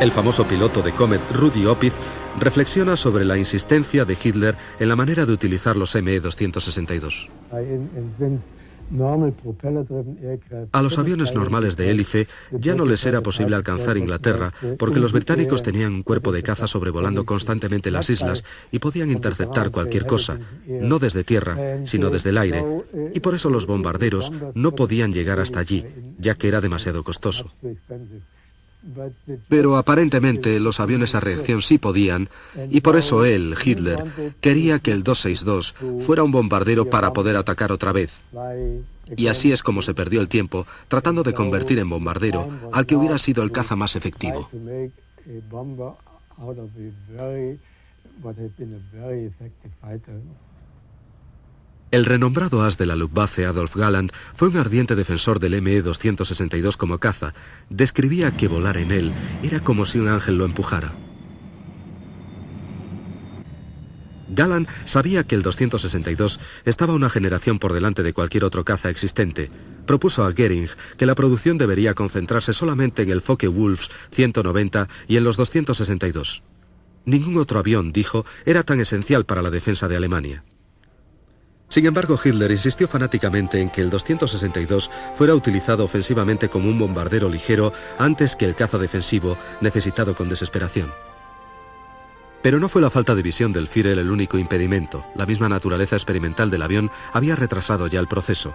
El famoso piloto de Comet, Rudi Opitz, reflexiona sobre la insistencia de Hitler en la manera de utilizar los ME-262. A los aviones normales de hélice ya no les era posible alcanzar Inglaterra porque los británicos tenían un cuerpo de caza sobrevolando constantemente las islas y podían interceptar cualquier cosa, no desde tierra, sino desde el aire, y por eso los bombarderos no podían llegar hasta allí, ya que era demasiado costoso. Pero aparentemente los aviones a reacción sí podían, y por eso él, Hitler, quería que el 262 fuera un bombardero para poder atacar otra vez. Y así es como se perdió el tiempo tratando de convertir en bombardero al que hubiera sido el caza más efectivo. El renombrado as de la Luftwaffe, Adolf Galland, fue un ardiente defensor del ME-262 como caza. Describía que volar en él era como si un ángel lo empujara. Galland sabía que el 262 estaba una generación por delante de cualquier otro caza existente. Propuso a Goering que la producción debería concentrarse solamente en el Focke-Wulf 190 y en los 262. Ningún otro avión, dijo, era tan esencial para la defensa de Alemania. Sin embargo, Hitler insistió fanáticamente en que el 262 fuera utilizado ofensivamente como un bombardero ligero antes que el caza defensivo necesitado con desesperación. Pero no fue la falta de visión del Führer el único impedimento. La misma naturaleza experimental del avión había retrasado ya el proceso.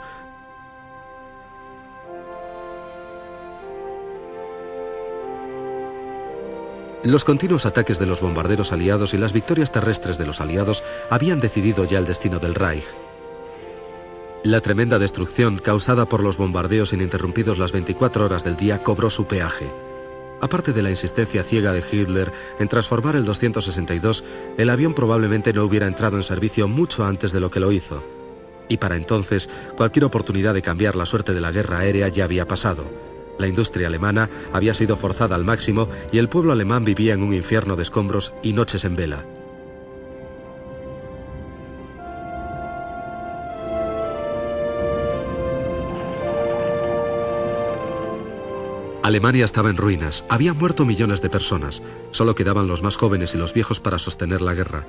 Los continuos ataques de los bombarderos aliados y las victorias terrestres de los aliados habían decidido ya el destino del Reich. La tremenda destrucción causada por los bombardeos ininterrumpidos las 24 horas del día cobró su peaje. Aparte de la insistencia ciega de Hitler en transformar el 262, el avión probablemente no hubiera entrado en servicio mucho antes de lo que lo hizo. Y para entonces, cualquier oportunidad de cambiar la suerte de la guerra aérea ya había pasado. La industria alemana había sido forzada al máximo y el pueblo alemán vivía en un infierno de escombros y noches en vela. Alemania estaba en ruinas, habían muerto millones de personas, solo quedaban los más jóvenes y los viejos para sostener la guerra.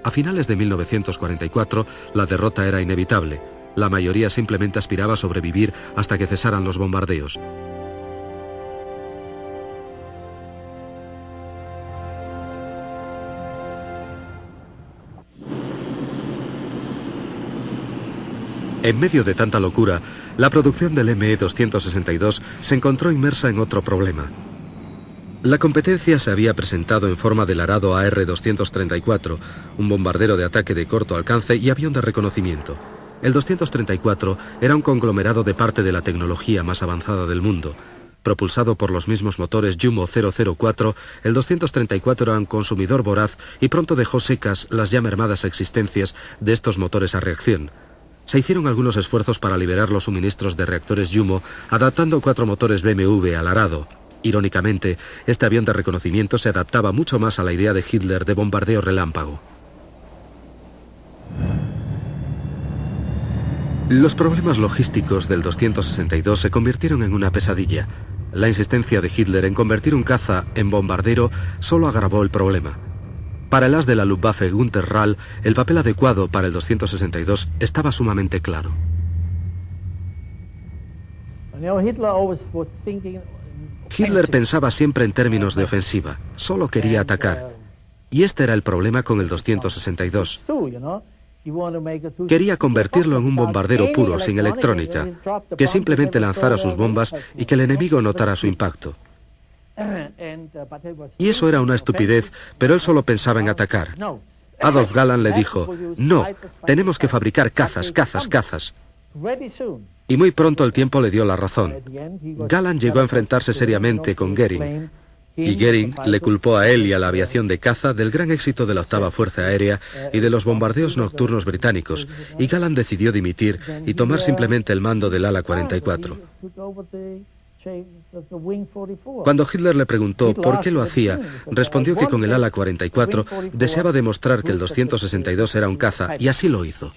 A finales de 1944, la derrota era inevitable. La mayoría simplemente aspiraba a sobrevivir hasta que cesaran los bombardeos. En medio de tanta locura, la producción del ME-262 se encontró inmersa en otro problema. La competencia se había presentado en forma del arado AR-234, un bombardero de ataque de corto alcance y avión de reconocimiento. El 234 era un conglomerado de parte de la tecnología más avanzada del mundo. Propulsado por los mismos motores Jumo 004, el 234 era un consumidor voraz y pronto dejó secas las ya mermadas existencias de estos motores a reacción. Se hicieron algunos esfuerzos para liberar los suministros de reactores Jumo, adaptando 4 motores BMW al arado. Irónicamente, este avión de reconocimiento se adaptaba mucho más a la idea de Hitler de bombardeo relámpago. Los problemas logísticos del 262 se convirtieron en una pesadilla. La insistencia de Hitler en convertir un caza en bombardero solo agravó el problema. Para el as de la Luftwaffe, Günter Rall, el papel adecuado para el 262 estaba sumamente claro. Hitler pensaba siempre en términos de ofensiva, solo quería atacar. Y este era el problema con el 262. Quería convertirlo en un bombardero puro, sin electrónica, que simplemente lanzara sus bombas y que el enemigo notara su impacto. Y eso era una estupidez, pero él solo pensaba en atacar. Adolf Galland le dijo, no, tenemos que fabricar cazas, cazas, cazas. Y muy pronto el tiempo le dio la razón. Galland llegó a enfrentarse seriamente con Goering, y Goering le culpó a él y a la aviación de caza del gran éxito de la octava Fuerza Aérea y de los bombardeos nocturnos británicos, y Galland decidió dimitir y tomar simplemente el mando del ala 44. Cuando Hitler le preguntó por qué lo hacía, respondió que con el ala 44 deseaba demostrar que el 262 era un caza, y así lo hizo.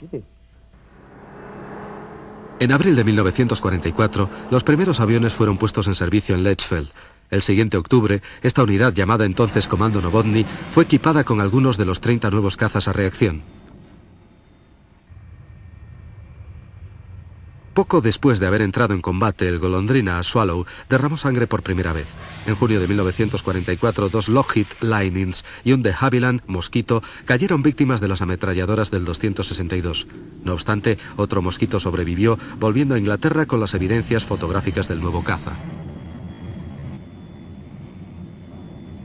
En abril de 1944, los primeros aviones fueron puestos en servicio en Lechfeld. El siguiente octubre, esta unidad, llamada entonces Comando Novotny, fue equipada con algunos de los 30 nuevos cazas a reacción. Poco después de haber entrado en combate, el Golondrina Swallow derramó sangre por primera vez. En junio de 1944, 2 Lockheed Lightnings y un de Havilland Mosquito cayeron víctimas de las ametralladoras del 262. No obstante, otro Mosquito sobrevivió, volviendo a Inglaterra con las evidencias fotográficas del nuevo caza.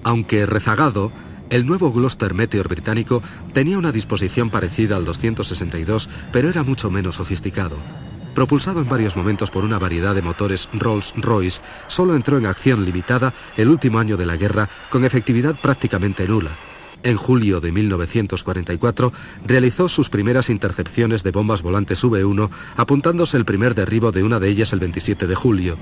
Aunque rezagado, el nuevo Gloster Meteor británico tenía una disposición parecida al 262, pero era mucho menos sofisticado. Propulsado en varios momentos por una variedad de motores Rolls-Royce, solo entró en acción limitada el último año de la guerra, con efectividad prácticamente nula. En julio de 1944 realizó sus primeras intercepciones de bombas volantes V1, apuntándose el primer derribo de una de ellas el 27 de julio.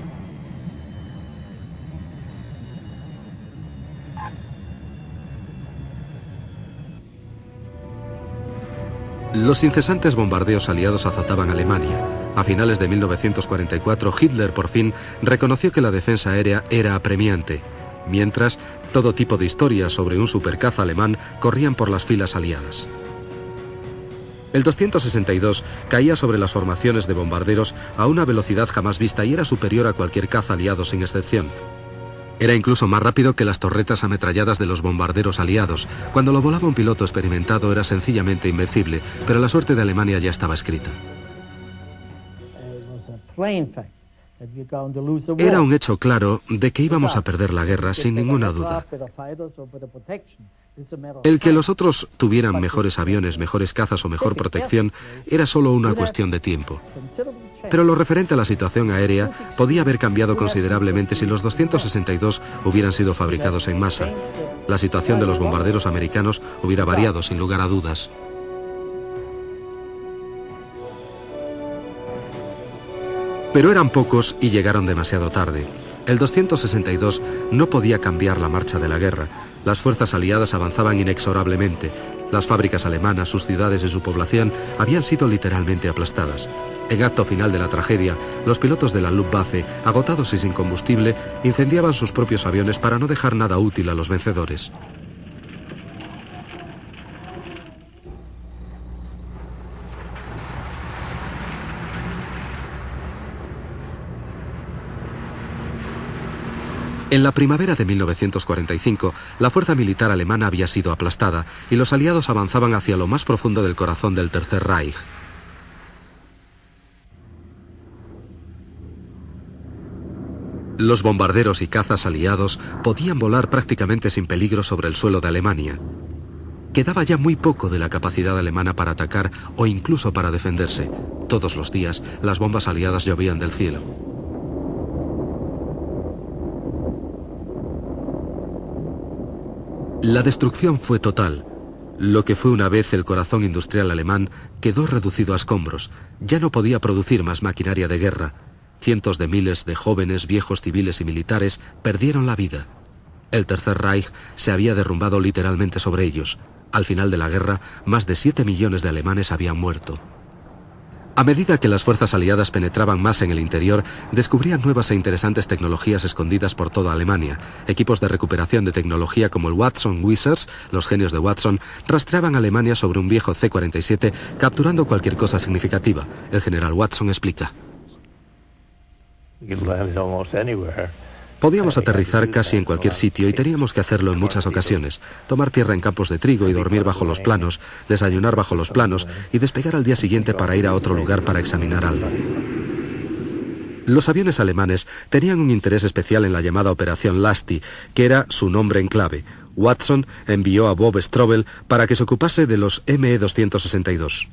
Los incesantes bombardeos aliados azotaban Alemania. A finales de 1944, Hitler por fin reconoció que la defensa aérea era apremiante. Mientras, todo tipo de historias sobre un supercaza alemán corrían por las filas aliadas. El 262 caía sobre las formaciones de bombarderos a una velocidad jamás vista y era superior a cualquier caza aliado sin excepción. Era incluso más rápido que las torretas ametralladas de los bombarderos aliados. Cuando lo volaba un piloto experimentado era sencillamente invencible, pero la suerte de Alemania ya estaba escrita. Era un hecho claro de que íbamos a perder la guerra sin ninguna duda. El que los otros tuvieran mejores aviones, mejores cazas o mejor protección era solo una cuestión de tiempo. Pero lo referente a la situación aérea podía haber cambiado considerablemente si los 262 hubieran sido fabricados en masa. La situación de los bombarderos americanos hubiera variado sin lugar a dudas. Pero eran pocos y llegaron demasiado tarde. El 262 no podía cambiar la marcha de la guerra. Las fuerzas aliadas avanzaban inexorablemente. Las fábricas alemanas, sus ciudades y su población habían sido literalmente aplastadas. En acto final de la tragedia, los pilotos de la Luftwaffe, agotados y sin combustible, incendiaban sus propios aviones para no dejar nada útil a los vencedores. En la primavera de 1945, la fuerza militar alemana había sido aplastada y los aliados avanzaban hacia lo más profundo del corazón del Tercer Reich. Los bombarderos y cazas aliados podían volar prácticamente sin peligro sobre el suelo de Alemania. Quedaba ya muy poco de la capacidad alemana para atacar o incluso para defenderse. Todos los días, las bombas aliadas llovían del cielo. La destrucción fue total. Lo que fue una vez el corazón industrial alemán quedó reducido a escombros. Ya no podía producir más maquinaria de guerra. Cientos de miles de jóvenes, viejos, civiles y militares perdieron la vida. El Tercer Reich se había derrumbado literalmente sobre ellos. Al final de la guerra, más de 7 millones de alemanes habían muerto. A medida que las fuerzas aliadas penetraban más en el interior, descubrían nuevas e interesantes tecnologías escondidas por toda Alemania. Equipos de recuperación de tecnología como el Watson Wizards, los genios de Watson, rastreaban a Alemania sobre un viejo C-47, capturando cualquier cosa significativa. El general Watson explica: podíamos aterrizar casi en cualquier sitio y teníamos que hacerlo en muchas ocasiones. Tomar tierra en campos de trigo y dormir bajo los planos, desayunar bajo los planos y despegar al día siguiente para ir a otro lugar para examinar algo. Los aviones alemanes tenían un interés especial en la llamada Operación Lasty, que era su nombre en clave. Watson envió a Bob Strobel para que se ocupase de los ME-262.